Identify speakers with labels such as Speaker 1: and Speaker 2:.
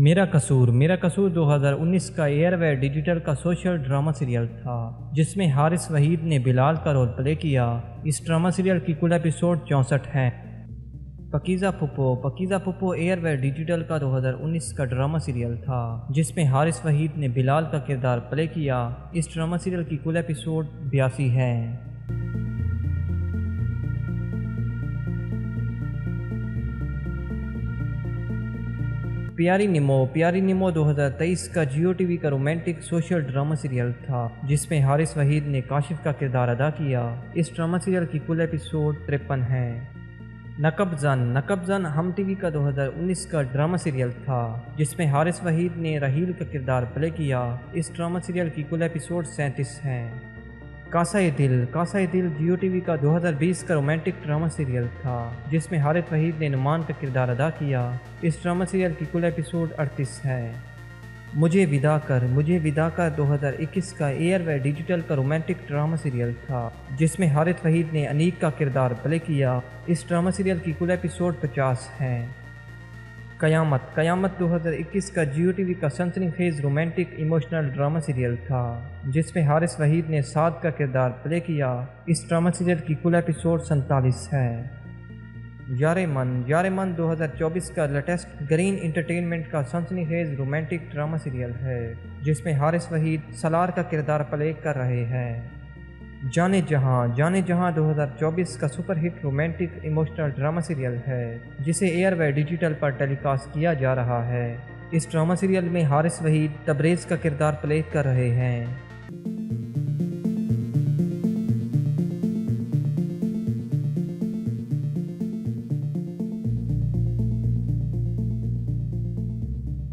Speaker 1: मेरा कसूर 2019 का एयरवे डिजिटल का सोशल ड्रामा सीरियल था जिसमें हारिस वहीद ने बिलाल का रोल प्ले किया। इस ड्रामा सीरियल की कुल एपिसोड 64 हैं। पकीज़ा पुप्पो एयरवे डिजिटल का 2019 का ड्रामा सीरियल था जिसमें हारिस वहीद ने बिलाल का किरदार प्ले किया। इस ड्रामा सीरियल की कुल एपिसोड 82 हैं। प्यारी निमो 2023 का जियो टीवी का रोमांटिक सोशल ड्रामा सीरियल था जिसमें हारिस वहीद ने काशिफ का किरदार अदा किया। इस ड्रामा सीरियल की कुल एपिसोड 53 हैं। नकबजान हम टीवी का 2019 का ड्रामा सीरियल था जिसमें हारिस वहीद ने रहील का किरदार प्ले किया। इस ड्रामा सीरियल की कुल एपिसोड 37 हैं। कासाए दिल जियो टीवी का 2020 का रोमांटिक ड्रामा सीरियल था जिसमें हारिस वहीद ने नुमान का किरदार अदा किया। इस ड्रामा सीरियल की कुल एपिसोड 38 है। मुझे विदा कर 2021 का एयरवे डिजिटल का रोमांटिक ड्रामा सीरियल था जिसमें हारिस वहीद ने अनीक का किरदार प्ले किया। इस ड्रामा सीरियल की कुल एपिसोड 50 हैं। कयामत 2021 का जियो टीवी का सनसनीखेज रोमांटिक इमोशनल ड्रामा सीरियल था जिसमें हारिस वहीद ने साद का किरदार प्ले किया। इस ड्रामा सीरियल की कुल एपिसोड 47 है। यारे मन 2024 का लेटेस्ट ग्रीन एंटरटेनमेंट का सनसनीखेज रोमांटिक ड्रामा सीरियल है जिसमें हारिस वहीद सलार का किरदार प्ले कर रहे हैं। जाने जहां 2024 का superhit romantic emotional drama serial है जिसे एयरवे डिजिटल पर टेलीकास्ट किया जा रहा है। इस ड्रामा सीरियल में हारिस वहीद तबरेज़ का किरदार प्ले कर रहे हैं।